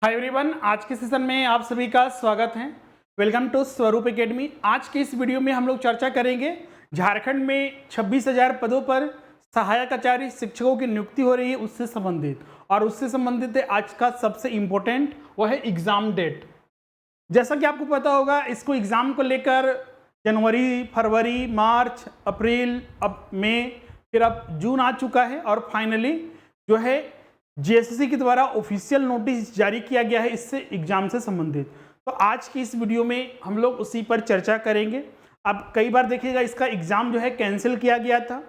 Hi everyone, आज के session में आप सभी का स्वागत है। वेलकम टू स्वरूप एकेडमी। आज के इस वीडियो में हम लोग चर्चा करेंगे झारखंड में 26,000 पदों पर सहायक आचार्य शिक्षकों की नियुक्ति हो रही है, उससे संबंधित। और उससे संबंधित है आज का सबसे इम्पोर्टेंट, वह है एग्जाम डेट। जैसा कि आपको पता होगा, इसको एग्जाम को लेकर जनवरी, फरवरी, मार्च, अप्रैल, अब मई, फिर अब जून आ चुका है और फाइनली जो है जेएसएससी के द्वारा ऑफिशियल नोटिस जारी किया गया है इससे एग्जाम से संबंधित। तो आज की इस वीडियो में हम लोग उसी पर चर्चा करेंगे। अब कई बार देखिएगा, इसका एग्जाम जो है कैंसिल किया गया था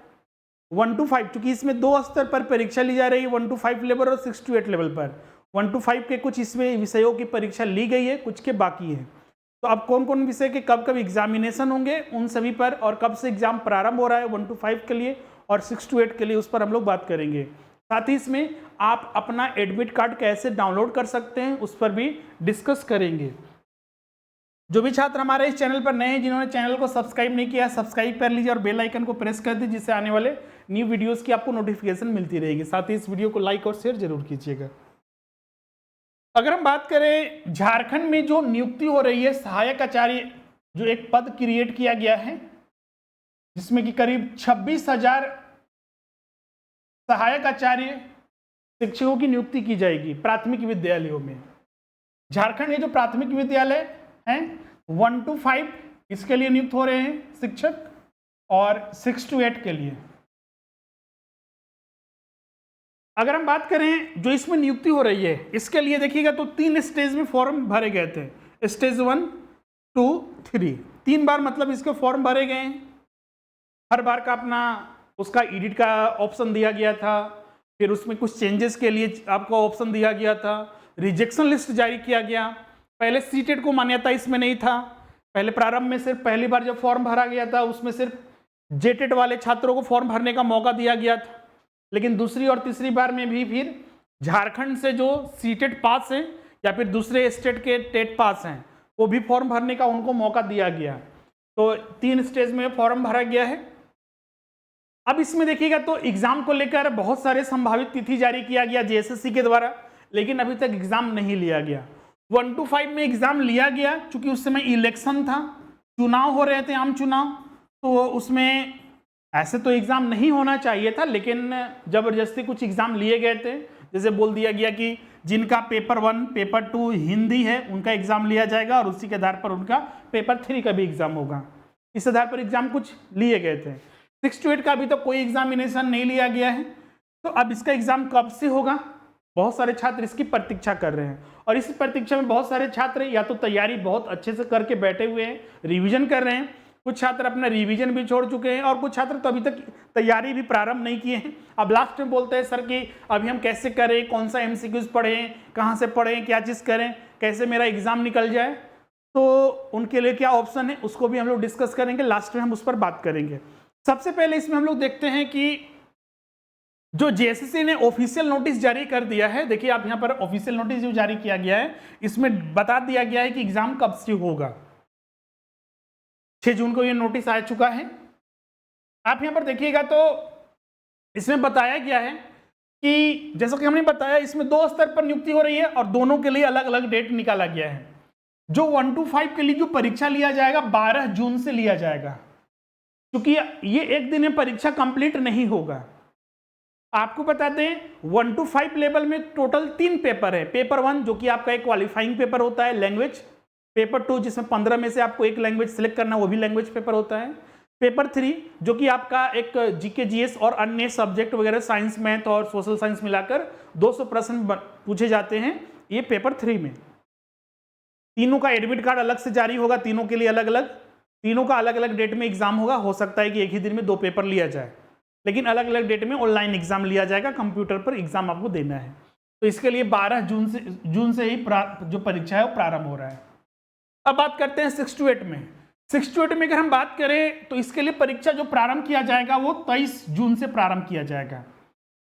1 to 5, क्योंकि इसमें दो स्तर पर परीक्षा ली जा रही है, 1 to 5 लेवल और 6 to 8 लेवल पर। 1 to 5 के कुछ इसमें विषयों की परीक्षा ली गई है, कुछ के बाकी है। तो अब कौन कौन विषय के कब कब एग्जामिनेशन होंगे उन सभी पर, और कब से एग्जाम प्रारंभ हो रहा है 1 to 5 के लिए और 6 to 8 के लिए, उस पर हम लोग बात करेंगे। साथ ही इसमें आप अपना एडमिट कार्ड कैसे डाउनलोड कर सकते हैं उस पर भी डिस्कस करेंगे। जो भी छात्र हमारे इस चैनल पर नए हैं, जिन्होंने चैनल को सब्सक्राइब नहीं किया, सब्सक्राइब कर लीजिए और बेल आइकन को प्रेस कर दीजिए, जिससे आने वाले न्यू वीडियोस की आपको नोटिफिकेशन मिलती रहेगी। साथ ही इस वीडियो को लाइक और शेयर जरूर कीजिएगा। अगर हम बात करें झारखंड में जो नियुक्ति हो रही है सहायक आचार्य, जो एक पद क्रिएट किया गया है जिसमें कि करीब 26,000 सहायक आचार्य शिक्षकों की नियुक्ति की जाएगी प्राथमिक विद्यालयों में। झारखंड में जो प्राथमिक विद्यालय हैं 1 to 5 इसके लिए नियुक्त हो रहे हैं शिक्षक, और 6 to 8 के लिए। अगर हम बात करें जो इसमें नियुक्ति हो रही है, इसके लिए देखिएगा तो 3 स्टेज में फॉर्म भरे गए थे। स्टेज 1, 2, 3, 3 बार मतलब इसके फॉर्म भरे गए हैं। हर बार का अपना उसका एडिट का ऑप्शन दिया गया था, फिर उसमें कुछ चेंजेस के लिए आपको ऑप्शन दिया गया था, रिजेक्शन लिस्ट जारी किया गया। पहले सीटेट को मान्यता इसमें नहीं था। पहले प्रारंभ में सिर्फ पहली बार जब फॉर्म भरा गया था उसमें सिर्फ जेटेट वाले छात्रों को फॉर्म भरने का मौका दिया गया था, लेकिन दूसरी और तीसरी बार में भी फिर झारखंड से जो सीटेट पास हैं या फिर दूसरे स्टेट के टेट पास हैं वो भी फॉर्म भरने का उनको मौका दिया गया। तो 3 स्टेज में फॉर्म भरा गया है। अब इसमें देखिएगा तो एग्जाम को लेकर बहुत सारे संभावित तिथि जारी किया गया जेएसएससी के द्वारा, लेकिन अभी तक एग्जाम नहीं लिया गया। 1 to 5 में एग्जाम लिया गया क्योंकि उस समय इलेक्शन था, चुनाव हो रहे थे, आम चुनाव, तो उसमें ऐसे तो एग्जाम नहीं होना चाहिए था, लेकिन जबरदस्ती कुछ एग्जाम लिए गए थे। जैसे बोल दिया गया कि जिनका पेपर 1 पेपर 2 हिंदी है उनका एग्जाम लिया जाएगा और उसी के आधार पर उनका पेपर 3 का भी एग्जाम होगा। इस आधार पर एग्जाम कुछ लिए गए थे। 6 to 8 का अभी तो कोई एग्जामिनेशन नहीं लिया गया है। तो अब इसका एग्जाम कब से होगा, बहुत सारे छात्र इसकी प्रतीक्षा कर रहे हैं, और इस प्रतीक्षा में बहुत सारे छात्र या तो तैयारी बहुत अच्छे से करके बैठे हुए हैं, रिवीजन कर रहे हैं, कुछ छात्र अपना रिवीजन भी छोड़ चुके हैं, और कुछ छात्र तो अभी तक तैयारी भी प्रारंभ नहीं किए हैं। अब लास्ट में बोलते हैं सर कि अभी हम कैसे करें, कौन सा एमसीक्यूज पढ़ें, कहाँ से पढ़ें, क्या चीज़ करें, कैसे मेरा एग्जाम निकल जाए। तो उनके लिए क्या ऑप्शन है उसको भी हम लोग डिस्कस करेंगे, लास्ट में हम उस पर बात करेंगे। सबसे पहले इसमें हम लोग देखते हैं कि जो जेएसएससी ने ऑफिशियल नोटिस जारी कर दिया है। देखिए आप यहां पर ऑफिशियल नोटिस जो जारी किया गया है इसमें बता दिया गया है कि एग्जाम कब से होगा। 6 जून को ये नोटिस आ चुका है। आप यहां पर देखिएगा तो इसमें बताया गया है कि जैसा कि हमने बताया इसमें 2 स्तर पर नियुक्ति हो रही है और दोनों के लिए अलग अलग डेट निकाला गया है। जो 1 to 5 के लिए जो परीक्षा लिया जाएगा 12 जून से लिया जाएगा, क्योंकि ये एक दिन में परीक्षा कंप्लीट नहीं होगा। आपको बता दें 1 to 5 लेवल में टोटल 3 पेपर है। पेपर 1 जो कि आपका एक क्वालिफाइंग पेपर होता है, लैंग्वेज। पेपर 2 जिसमें 15 में से आपको एक लैंग्वेज सिलेक्ट करना, वो भी लैंग्वेज पेपर होता है। पेपर 3 जो कि आपका एक जीके जीएस और अन्य सब्जेक्ट वगैरह साइंस, मैथ और सोशल साइंस मिलाकर 200 प्रश्न पूछे जाते हैं, ये पेपर 3 में। तीनों का एडमिट कार्ड अलग से जारी होगा, तीनों के लिए अलग अलग, तीनों का अलग अलग डेट में एग्जाम होगा। हो सकता है कि एक ही दिन में 2 पेपर लिया जाए, लेकिन अलग अलग डेट में ऑनलाइन एग्जाम लिया जाएगा, कंप्यूटर पर एग्जाम आपको देना है। तो इसके लिए 12 जून से ही जो परीक्षा है वो प्रारंभ हो रहा है। अब बात करते हैं 6 to 8 में। 6 to 8 में अगर हम बात करें तो इसके लिए परीक्षा जो प्रारंभ किया जाएगा वो 23 जून से प्रारंभ किया जाएगा,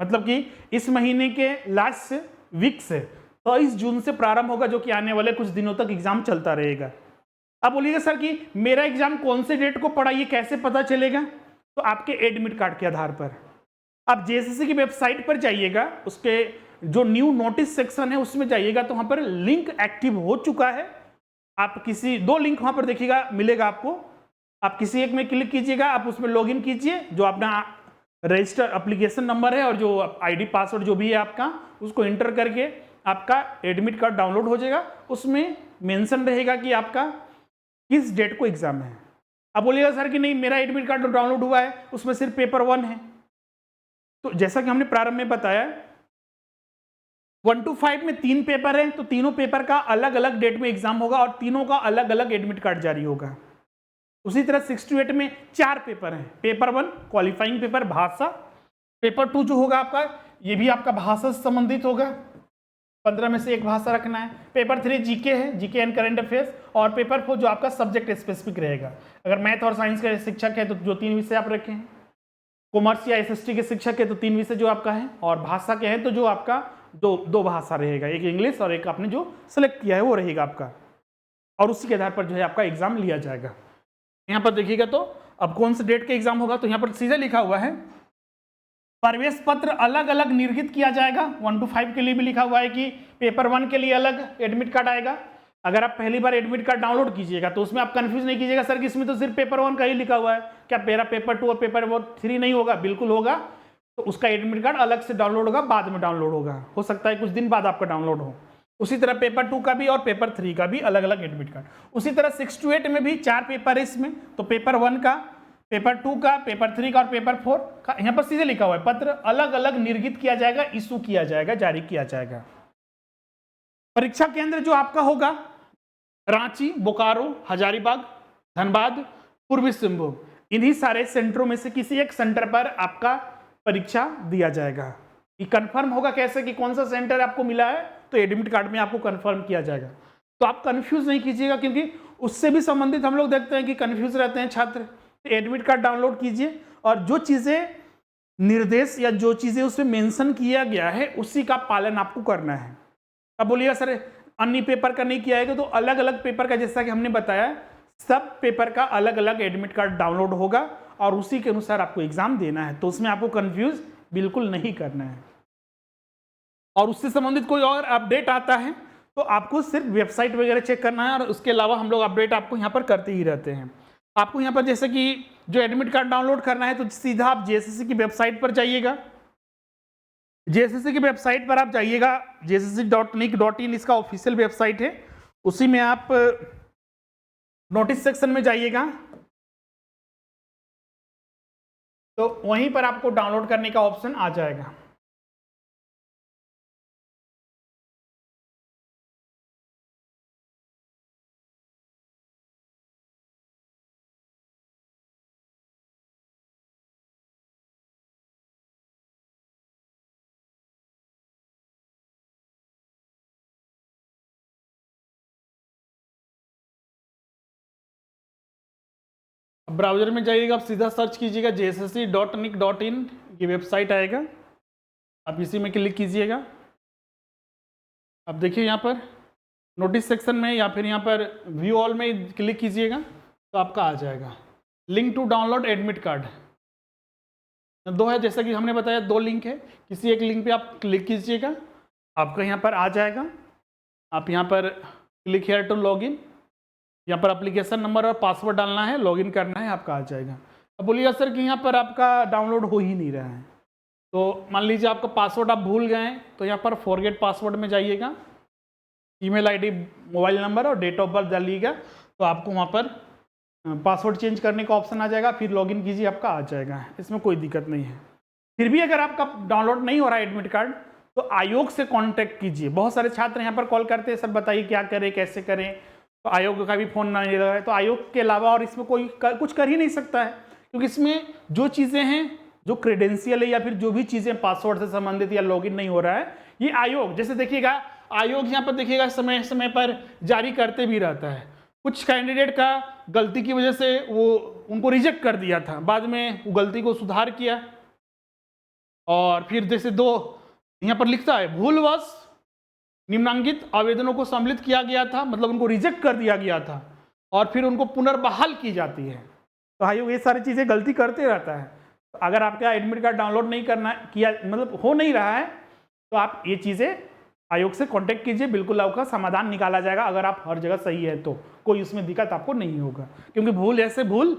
मतलब कि इस महीने के लास्ट वीक से 23 जून से प्रारंभ होगा, जो कि आने वाले कुछ दिनों तक एग्जाम चलता रहेगा। अब बोलिएगा सर कि मेरा एग्जाम कौन से डेट को पड़ा, ये कैसे पता चलेगा? तो आपके एडमिट कार्ड के आधार पर आप जेएसएससी की वेबसाइट पर जाइएगा, उसके जो न्यू नोटिस सेक्शन है उसमें जाइएगा तो वहां पर लिंक एक्टिव हो चुका है। आप किसी 2 लिंक वहां पर देखिएगा मिलेगा आपको, आप किसी एक में क्लिक कीजिएगा, आप उसमें लॉगिन कीजिए, जो अपना रजिस्टर एप्लीकेशन नंबर है और जो आईडी पासवर्ड जो भी है आपका उसको इंटर करके आपका एडमिट कार्ड डाउनलोड हो जाएगा। उसमें मेंशन रहेगा कि आपका किस डेट को एग्जाम है। आप बोलिएगा सर कि नहीं मेरा एडमिट कार्ड डाउनलोड हुआ है, उसमें सिर्फ पेपर 1 है। तो जैसा कि हमने प्रारंभ में बताया 1 to 5 में 3 पेपर है, तो तीनों पेपर का अलग अलग डेट में एग्जाम होगा और तीनों का अलग अलग एडमिट कार्ड जारी होगा। उसी तरह 6 to 8 में 4 पेपर हैं। पेपर 1 क्वालिफाइंग पेपर भाषा, पेपर 2 जो होगा आपका ये भी आपका भाषा से संबंधित होगा, 15 में से 1 भाषा रखना है। पेपर 3 जीके है, जीके एंड करंट अफेयर्स, और पेपर 4 जो आपका सब्जेक्ट स्पेसिफिक रहेगा। अगर मैथ और साइंस के शिक्षक है तो जो 3 विषय आप रखे हैं, कॉमर्स या एसएसटी के शिक्षक है तो 3 विषय जो आपका है, और भाषा के हैं तो जो आपका दो भाषा रहेगा, एक इंग्लिश और एक आपने जो सेलेक्ट किया है वो रहेगा आपका, और उसी के आधार पर जो है आपका एग्जाम लिया जाएगा। यहाँ पर देखिएगा तो अब कौन से डेट के एग्जाम होगा, तो यहाँ पर सीधे लिखा हुआ है प्रवेश पत्र अलग अलग निर्गत किया जाएगा। 1 to 5 के लिए भी लिखा हुआ है कि पेपर 1 के लिए अलग एडमिट कार्ड आएगा। अगर आप पहली बार एडमिट कार्ड डाउनलोड कीजिएगा तो उसमें आप कंफ्यूज नहीं कीजिएगा सर कि इसमें तो सिर्फ पेपर 1 का ही लिखा हुआ है, क्या मेरा पेपर 2 और पेपर 3 नहीं होगा? बिल्कुल होगा। तो उसका एडमिट कार्ड अलग से डाउनलोड होगा, बाद में डाउनलोड होगा, हो सकता है कुछ दिन बाद आपका डाउनलोड हो। उसी तरह पेपर 2 का भी और पेपर 3 का भी अलग अलग एडमिट कार्ड। उसी तरह 6 to 8 में भी 4 पेपर है इसमें, तो पेपर 1 का, पेपर 2 का, पेपर 3 का और पेपर 4 का यहाँ पर सीधे लिखा हुआ है पत्र अलग अलग निर्गत किया जाएगा, इशू किया जाएगा, जारी किया जाएगा। परीक्षा केंद्र जो आपका होगा रांची, बोकारो, हजारीबाग, धनबाद, पूर्वी सिंहभूम, इन्हीं सारे सेंटरों में से किसी एक सेंटर पर आपका परीक्षा दिया जाएगा। ये कंफर्म होगा कैसे कि कौन सा सेंटर आपको मिला है, तो एडमिट कार्ड में आपको कंफर्म किया जाएगा। तो आप कंफ्यूज नहीं कीजिएगा, क्योंकि उससे भी संबंधित हम लोग देखते हैं कि कंफ्यूज रहते हैं छात्र। एडमिट कार्ड डाउनलोड कीजिए और जो चीजें निर्देश या जो चीजें उसमें मेंशन किया गया है उसी का पालन आपको करना है। अब बोलिएगा सर अन्य पेपर का नहीं किया है, तो अलग अलग पेपर का, जैसा कि हमने बताया सब पेपर का अलग अलग एडमिट कार्ड डाउनलोड होगा और उसी के अनुसार आपको एग्जाम देना है। तो उसमें आपको कंफ्यूज बिल्कुल नहीं करना है। और उससे संबंधित कोई और अपडेट आता है तो आपको सिर्फ वेबसाइट वगैरह चेक करना है, और उसके अलावा हम लोग अपडेट आपको यहाँ पर करते ही रहते हैं। आपको यहाँ पर जैसे कि जो एडमिट कार्ड डाउनलोड करना है तो सीधा आप जेएसएससी की वेबसाइट पर जाइएगा। जेएसएससी की वेबसाइट पर आप जाइएगा, jssc.nic.in इसका ऑफिशियल वेबसाइट है। उसी में आप नोटिस सेक्शन में जाइएगा तो वहीं पर आपको डाउनलोड करने का ऑप्शन आ जाएगा। ब्राउजर में जाइएगा, आप सीधा सर्च कीजिएगा jssc.nic.in, ये वेबसाइट आएगा, आप इसी में क्लिक कीजिएगा। अब देखिए यहाँ पर नोटिस सेक्शन में या फिर यहाँ पर व्यू ऑल में क्लिक कीजिएगा तो आपका आ जाएगा link to download admit card. 2 है, जैसा कि हमने बताया 2 लिंक है, किसी एक लिंक पे आप क्लिक कीजिएगा, आपका यहाँ पर आ जाएगा। आप यहाँ पर क्लिक हेयर टू लॉगिन, यहाँ पर एप्लीकेशन नंबर और पासवर्ड डालना है, लॉगिन करना है, आपका आ जाएगा। अब बोलिएगा सर कि यहाँ पर आपका डाउनलोड हो ही नहीं रहा है, तो मान लीजिए आपका पासवर्ड आप भूल गए हैं, तो यहाँ पर फॉरगेट पासवर्ड में जाइएगा, ईमेल आईडी, मोबाइल नंबर और डेट ऑफ बर्थ डालिएगा, तो आपको वहाँ पर पासवर्ड चेंज करने का ऑप्शन आ जाएगा, फिर लॉगिन कीजिए, आपका आ जाएगा, इसमें कोई दिक्कत नहीं है। फिर भी अगर आपका डाउनलोड नहीं हो रहा है एडमिट कार्ड तो आयोग से कॉन्टैक्ट कीजिए। बहुत सारे छात्र यहाँ पर कॉल करते हैं, सर बताइए क्या करें, कैसे करें, तो आयोग का भी फोन नहीं लगा है। तो आयोग के अलावा और इसमें कोई कुछ कर ही नहीं सकता है, क्योंकि इसमें जो चीज़ें हैं, जो क्रेडेंशियल है या फिर जो भी चीज़ें पासवर्ड से संबंधित या लॉगिन नहीं हो रहा है, ये आयोग, जैसे देखिएगा आयोग यहाँ पर देखिएगा समय समय पर जारी करते भी रहता है। कुछ कैंडिडेट का गलती की वजह से वो उनको रिजेक्ट कर दिया था, बाद में वो गलती को सुधार किया, और फिर जैसे 2 यहाँ पर लिखता है भूलवश निम्नांकित आवेदनों को सम्मिलित किया गया था, मतलब उनको रिजेक्ट कर दिया गया था और फिर उनको पुनर्बहाल की जाती है। तो आयोग ये सारी चीज़ें गलती करते रहता है। तो अगर आपका एडमिट कार्ड डाउनलोड नहीं करना किया, मतलब हो नहीं रहा है, तो आप ये चीज़ें आयोग से कांटेक्ट कीजिए, बिल्कुल आपका समाधान निकाला जाएगा। अगर आप हर जगह सही है तो कोई उसमें दिक्कत आपको नहीं होगा, क्योंकि भूल ऐसे भूल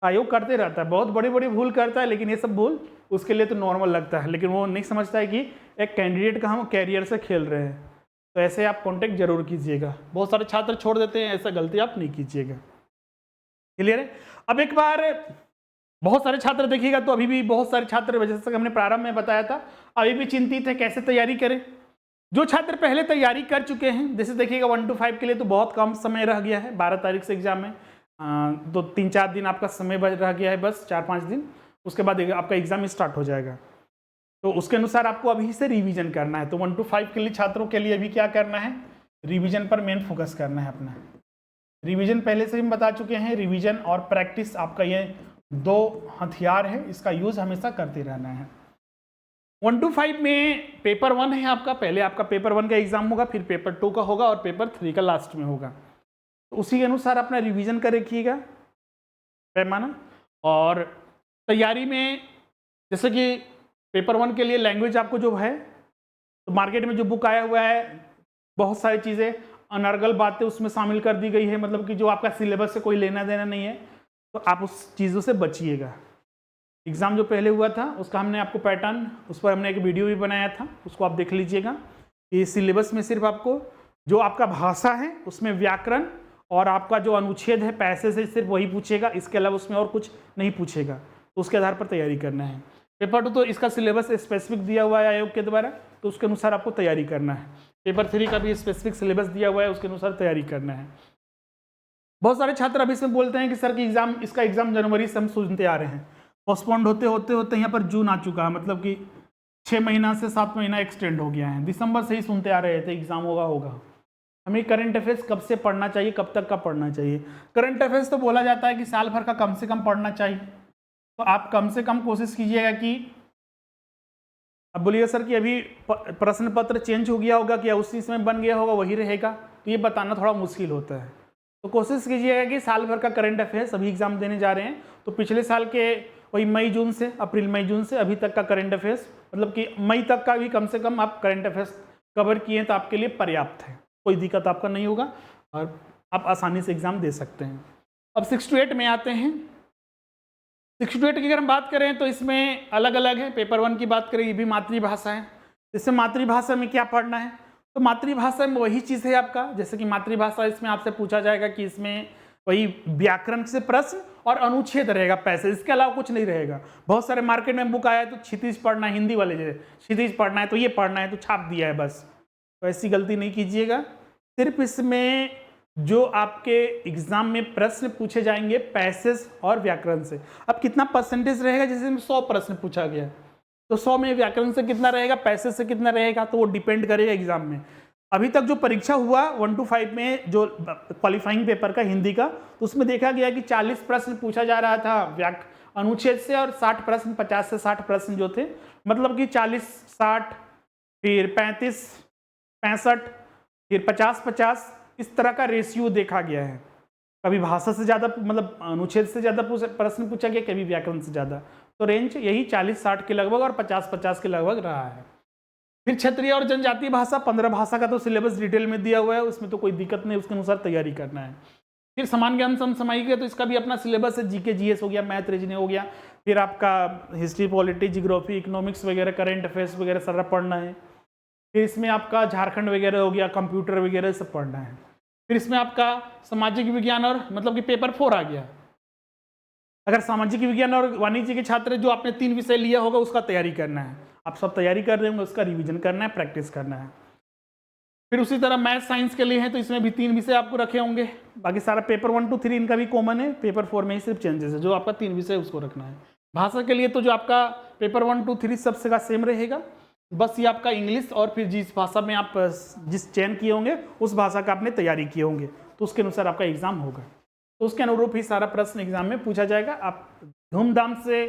आयोग करते रहता है, बहुत बड़ी बड़ी भूल करता है, लेकिन ये सब भूल उसके लिए तो नॉर्मल लगता है, लेकिन वो नहीं समझता है कि एक कैंडिडेट का हम कैरियर से खेल रहे हैं। तो ऐसे आप कांटेक्ट जरूर कीजिएगा। बहुत सारे छात्र छोड़ देते हैं, ऐसा गलती आप नहीं कीजिएगा। क्लियर है? अब एक बार बहुत सारे छात्र देखिएगा तो अभी भी बहुत सारे छात्र, जैसे हमने प्रारंभ में बताया था, अभी भी चिंतित है कैसे तैयारी करें। जो छात्र पहले तैयारी कर चुके हैं, जैसे देखिएगा 1 to 5 के लिए तो बहुत कम समय रह गया है, 12 तारीख से एग्जाम है, तो 3-4 दिन आपका समय रह गया है, बस 4-5 दिन, उसके बाद आपका एग्जाम स्टार्ट हो जाएगा। तो उसके अनुसार आपको अभी से रिवीजन करना है। तो 1 to 5 के लिए छात्रों के लिए अभी क्या करना है, रिवीजन पर मेन फोकस करना है अपना। रिवीजन पहले से हम बता चुके हैं, रिवीजन और प्रैक्टिस आपका ये 2 हथियार है, इसका यूज हमेशा करते रहना है। 1 to 5 में पेपर 1 है आपका, पहले आपका पेपर 1 का एग्जाम होगा, फिर पेपर 2 का होगा और पेपर 3 का लास्ट में होगा। तो उसी के अनुसार अपना रिवीजन कर रखिएगा पैमाना। और तैयारी में जैसे कि पेपर 1 के लिए लैंग्वेज आपको जो है, तो मार्केट में जो बुक आया हुआ है, बहुत सारी चीज़ें अनर्गल बातें उसमें शामिल कर दी गई है, मतलब कि जो आपका सिलेबस से कोई लेना देना नहीं है, तो आप उस चीज़ों से बचिएगा। एग्ज़ाम जो पहले हुआ था उसका हमने आपको पैटर्न, उस पर हमने एक वीडियो भी बनाया था, उसको आप देख लीजिएगा। कि सिलेबस में सिर्फ आपको जो आपका भाषा है उसमें व्याकरण और आपका जो अनुच्छेद है पैसे से सिर्फ वही पूछेगा, इसके अलावा उसमें और कुछ नहीं पूछेगा। तो उसके आधार पर तैयारी करना है। पेपर 2 तो इसका सिलेबस स्पेसिफिक दिया हुआ है आयोग के द्वारा, तो उसके अनुसार आपको तैयारी करना है। पेपर 3 का भी स्पेसिफिक सिलेबस दिया हुआ है, उसके अनुसार तैयारी करना है। बहुत सारे छात्र अभी इसमें बोलते हैं कि सर की इसका एग्जाम जनवरी से हम सुनते आ रहे हैं, पोस्टपोन्ड होते होते होते यहाँ पर जून आ चुका है, मतलब कि 6 महीना से 7 महीना एक्सटेंड हो गया है। दिसंबर से ही सुनते आ रहे थे एग्जाम होगा। हमें करंट अफेयर्स कब से पढ़ना चाहिए, कब तक का पढ़ना चाहिए? करंट अफेयर्स तो बोला जाता है कि साल भर का कम से कम पढ़ना चाहिए। तो आप कम से कम कोशिश कीजिएगा कि, अब बोलिएगा सर कि अभी प्रश्न पत्र चेंज हो गया होगा, क्या उसी समय बन गया होगा वही रहेगा, तो ये बताना थोड़ा मुश्किल होता है। तो कोशिश कीजिएगा कि साल भर का करंट अफेयर्स, अभी एग्जाम देने जा रहे हैं तो पिछले साल के वही मई जून से, अप्रैल मई जून से अभी तक का करंट अफेयर्स, मतलब कि मई तक का भी कम से कम आप करंट अफेयर्स कवर किए तो आपके लिए पर्याप्त है, कोई दिक्कत आपका नहीं होगा और आप आसानी से एग्जाम दे सकते हैं। अब 6 to 8 में आते हैं। 6 to 8 की अगर हम बात करें तो इसमें अलग अलग है। पेपर 1 की बात करें, ये भी मातृभाषा है। इससे मातृभाषा में क्या पढ़ना है, तो मातृभाषा में वही चीज़ है आपका, जैसे कि मातृभाषा इसमें आपसे पूछा जाएगा कि इसमें वही व्याकरण से प्रश्न और अनुच्छेद रहेगा पैसे, इसके अलावा कुछ नहीं रहेगा। बहुत सारे मार्केट में बुक आया है तो क्षितिज पढ़ना है, हिंदी वाले जैसे क्षितिज पढ़ना है तो ये पढ़ना है तो छाप दिया है बस, तो ऐसी गलती नहीं कीजिएगा। सिर्फ इसमें जो आपके एग्जाम में प्रश्न पूछे जाएंगे पैसेज और व्याकरण से, अब कितना परसेंटेज रहेगा, जैसे 100 प्रश्न पूछा गया तो 100 में व्याकरण से कितना रहेगा, पैसेज से कितना रहेगा, तो वो डिपेंड करेगा एग्जाम में। अभी तक जो परीक्षा हुआ 1 to 5 में जो क्वालिफाइंग पेपर का हिंदी का, तो उसमें देखा गया कि 40 प्रश्न पूछा जा रहा था अनुच्छेद से और 60 प्रश्न, 50 से 60 प्रश्न जो थे, मतलब कि 40-60 फिर 35-65 फिर 50-50 इस तरह का रेशियो देखा गया है। कभी भाषा से ज़्यादा, मतलब अनुच्छेद से ज़्यादा प्रश्न पूछा गया, कभी व्याकरण से ज़्यादा, तो रेंज यही 40-60 के लगभग और 50-50 के लगभग रहा है। फिर क्षेत्रीय और जनजातीय भाषा, 15 भाषा का तो सिलेबस डिटेल में दिया हुआ है, उसमें तो कोई दिक्कत नहीं, उसके अनुसार तैयारी करना है। फिर सामान्य ज्ञान समसामयिक है तो इसका भी अपना सिलेबस है, जीके जीएस हो गया, मैथ रीजनिंग हो गया, फिर आपका हिस्ट्री पॉलिटी जियोग्राफी इकोनॉमिक्स वगैरह करंट अफेयर्स वगैरह सारा पढ़ना है। फिर इसमें आपका झारखंड वगैरह हो गया, कंप्यूटर वगैरह सब पढ़ना है। फिर इसमें आपका सामाजिक विज्ञान और मतलब कि पेपर 4 आ गया। अगर सामाजिक विज्ञान और वाणिज्य के छात्र जो आपने 3 विषय लिया होगा उसका तैयारी करना है, आप सब तैयारी कर रहे होंगे, उसका रिवीजन करना है, प्रैक्टिस करना है। फिर उसी तरह मैथ साइंस के लिए है तो इसमें भी 3 विषय आपको रखे होंगे, बाकी सारा पेपर 1 to 3 इनका भी कॉमन है, पेपर 4 में ही सिर्फ चेंजेस है, जो आपका 3 विषय उसको रखना है। भाषा के लिए तो जो आपका पेपर 1 to 3 सबसे का सेम रहेगा, बस ये आपका इंग्लिश और फिर जिस भाषा में आप जिस चयन किए होंगे उस भाषा का आपने तैयारी किए होंगे तो उसके अनुसार आपका एग्जाम होगा, तो उसके अनुरूप ही सारा प्रश्न एग्जाम में पूछा जाएगा। आप धूमधाम से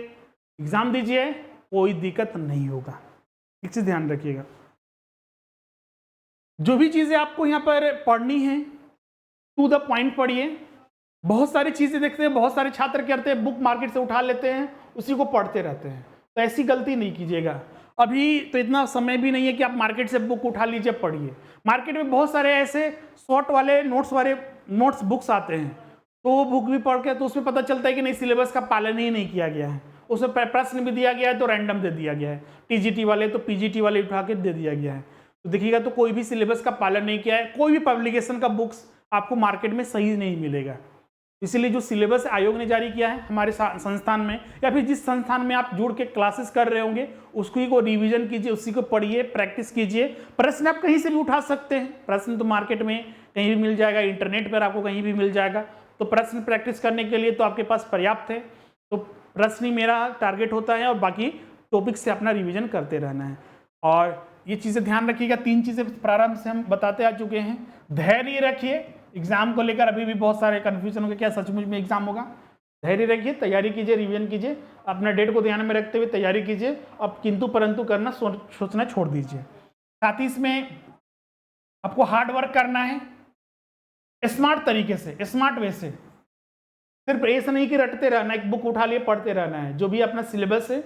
एग्जाम दीजिए, कोई दिक्कत नहीं होगा, एक चीज ध्यान रखिएगा। जो भी चीजें आपको यहाँ पर पढ़नी है टू द पॉइंट पढ़िए। बहुत सारी चीजें देखते हैं, बहुत सारे छात्र करते हैं बुक मार्केट से उठा लेते हैं, उसी को पढ़ते रहते हैं, तो ऐसी गलती नहीं कीजिएगा। अभी तो इतना समय भी नहीं है कि आप मार्केट से बुक उठा लीजिए पढ़िए। मार्केट में बहुत सारे ऐसे शॉर्ट वाले नोट्स बुक्स आते हैं, तो वो बुक भी पढ़ के तो उसमें पता चलता है कि नहीं सिलेबस का पालन ही नहीं किया गया है, उसमें प्रश्न भी दिया गया है तो रैंडम दे दिया गया है, टीजीटी वाले तो पीजीटी वाले उठा के दे दिया गया है। तो देखिएगा तो कोई भी सिलेबस का पालन नहीं किया है, कोई भी पब्लिकेशन का बुक्स आपको मार्केट में सही नहीं मिलेगा। इसलिए जो सिलेबस आयोग ने जारी किया है हमारे संस्थान में, या फिर जिस संस्थान में आप जुड़ के क्लासेस कर रहे होंगे उसकी को रिवीजन कीजिए, उसी को पढ़िए, प्रैक्टिस कीजिए। प्रश्न आप कहीं से भी उठा सकते हैं, प्रश्न तो मार्केट में कहीं भी मिल जाएगा, इंटरनेट पर आपको कहीं भी मिल जाएगा। तो प्रश्न प्रैक्टिस करने के लिए तो आपके पास पर्याप्त है। तो प्रश्न ही मेरा टारगेट होता है और बाकी टॉपिक से अपना रिवीजन करते रहना है। और ये चीज़ें ध्यान रखिएगा, 3 चीज़ें प्रारंभ से हम बताते आ चुके हैं। धैर्य रखिए, एग्जाम को लेकर अभी भी बहुत सारे कन्फ्यूजन होंगे, क्या सचमुच में एग्जाम होगा। धैर्य रखिए, तैयारी कीजिए, रिवीजन कीजिए, अपना डेट को ध्यान में रखते हुए तैयारी कीजिए। अब किंतु परंतु करना सोचना छोड़ दीजिए। साथ ही इसमें आपको हार्ड वर्क करना है, स्मार्ट तरीके से, स्मार्ट वे से। सिर्फ ऐसा नहीं कि रटते रहना, एक बुक उठा लिए पढ़ते रहना है। जो भी अपना सिलेबस है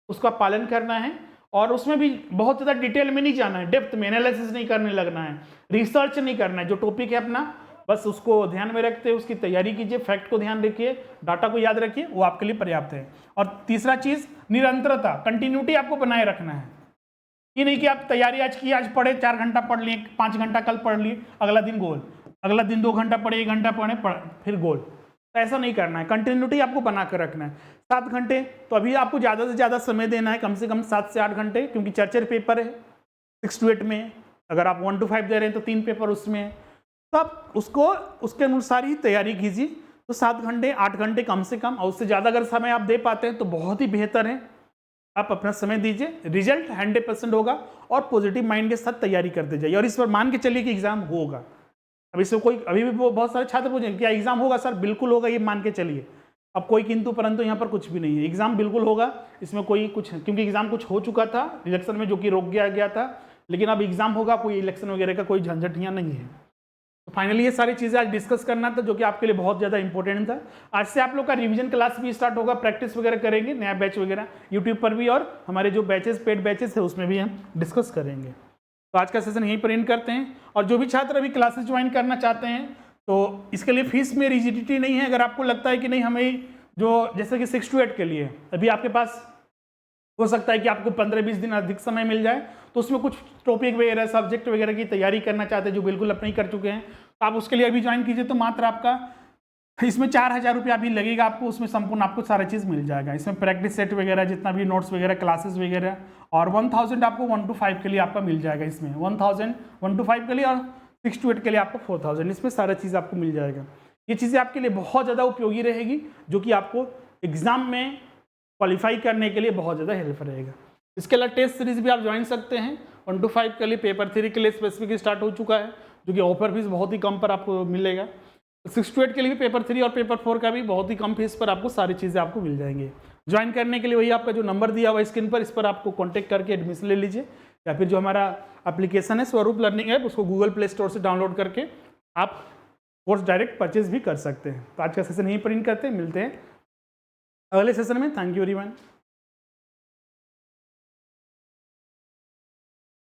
उसका पालन करना है और उसमें भी बहुत ज़्यादा डिटेल में नहीं जाना है, डेप्थ में एनालिसिस नहीं करने लगना है, रिसर्च नहीं करना है। जो टॉपिक है अपना बस उसको ध्यान में रखते हुए उसकी तैयारी कीजिए, फैक्ट को ध्यान रखिए, डाटा को याद रखिए, वो आपके लिए पर्याप्त है। और तीसरा चीज़ निरंतरता, कंटिन्यूटी आपको बनाए रखना है। ये नहीं कि आप तैयारी आज की, आज पढ़े 4 घंटा पढ़ लिए, 5 घंटा कल पढ़ लिए, अगला दिन गोल, अगला दिन 2 घंटा पढ़े, 1 घंटा पढ़े फिर गोल। तो ऐसा नहीं करना है, कंटिन्यूटी आपको बना कर रखना है। 7 घंटे तो अभी आपको ज़्यादा से ज़्यादा समय देना है, कम से कम 7 से 8 घंटे, क्योंकि 4 पेपर है 6 to 8 में। अगर आप 1 to 5 दे रहे हैं तो 3 पेपर उसमें है, तो आप उसको उसके अनुसार ही तैयारी कीजिए। तो 7 घंटे 8 घंटे कम से कम, और उससे ज़्यादा अगर समय आप दे पाते हैं तो बहुत ही बेहतर है। आप अपना समय दीजिए, रिजल्ट 100% होगा और पॉजिटिव माइंड के साथ तैयारी करते जाइए। और इस पर मान के चलिए कि एग्जाम होगा। अब इसमें कोई अभी भी बहुत सारे छात्र पूछेंगे क्या एग्जाम होगा सर? बिल्कुल होगा, ये मान के चलिए। अब कोई किंतु परंतु यहाँ पर कुछ भी नहीं है, एग्जाम बिल्कुल होगा। इसमें कोई कुछ, क्योंकि एग्जाम कुछ हो चुका था इलेक्शन में जो कि रोक गया था, लेकिन अब एग्जाम होगा, कोई इलेक्शन वगैरह का कोई झंझट यहाँ नहीं है। तो फाइनली ये सारी चीज़ें आज डिस्कस करना था, जो कि आपके लिए बहुत ज़्यादा इंपॉर्टेंट था। आज से आप लोग का रिवीजन क्लास भी स्टार्ट होगा, प्रैक्टिस वगैरह करेंगे, नया बैच वगैरह यूट्यूब पर भी, और हमारे जो बैचेस पेड बैचेस है उसमें भी हम डिस्कस करेंगे। तो आज का सेशन यहीं पर एंड करते हैं। और जो भी छात्र अभी क्लासेस ज्वाइन करना चाहते हैं तो इसके लिए फीस में रिजिडिटी नहीं है। अगर आपको लगता है कि नहीं हमें जो जैसे कि 6 to 8 के लिए अभी आपके पास हो सकता है कि आपको 15-20 दिन अधिक समय मिल जाए, तो उसमें कुछ टॉपिक वगैरह सब्जेक्ट वगैरह की तैयारी करना चाहते हैं जो बिल्कुल अपने ही कर चुके हैं, तो आप उसके लिए अभी ज्वाइन कीजिए। तो मात्र आपका इसमें 4000 रुपया अभी लगेगा आपको, उसमें संपूर्ण आपको सारा चीज़ मिल जाएगा। इसमें प्रैक्टिस सेट वगैरह, जितना भी नोट्स वगैरह, क्लासेस वगैरह, और 1000 आपको 1 to 5 के लिए आपका मिल जाएगा। इसमें 1000 1 to 5 के लिए, और 6 to 8 के लिए आपको 4000, इसमें सारा चीज़ आपको मिल जाएगा। ये चीज़ें आपके लिए बहुत ज़्यादा उपयोगी रहेगी, जो कि आपको एग्जाम में क्वालिफाई करने के लिए बहुत ज़्यादा हेल्प रहेगा। इसके अलावा टेस्ट सीरीज भी आप ज्वाइन सकते हैं। 1 to 5 के लिए, पेपर 3 के लिए स्पेसिफिक स्टार्ट हो चुका है, जो कि ऑफर फीस बहुत ही कम पर आपको मिलेगा। 6 to 8 के लिए भी पेपर 3 और पेपर 4 का भी बहुत ही कम फीस पर आपको सारी चीज़ें आपको मिल जाएंगी। ज्वाइन करने के लिए वही आपका जो नंबर दिया हुआ है स्क्रीन पर, इस पर आपको कॉन्टैक्ट करके एडमिशन ले लीजिए, या फिर जो हमारा एप्लीकेशन है स्वरूप लर्निंग ऐप, उसको गूगल प्ले स्टोर से डाउनलोड करके आप कोर्स डायरेक्ट परचेज भी कर सकते हैं। तो आज का सेशन यहीं पर एंड करते हैं, मिलते हैं अगले सेशन में। Thank you everyone.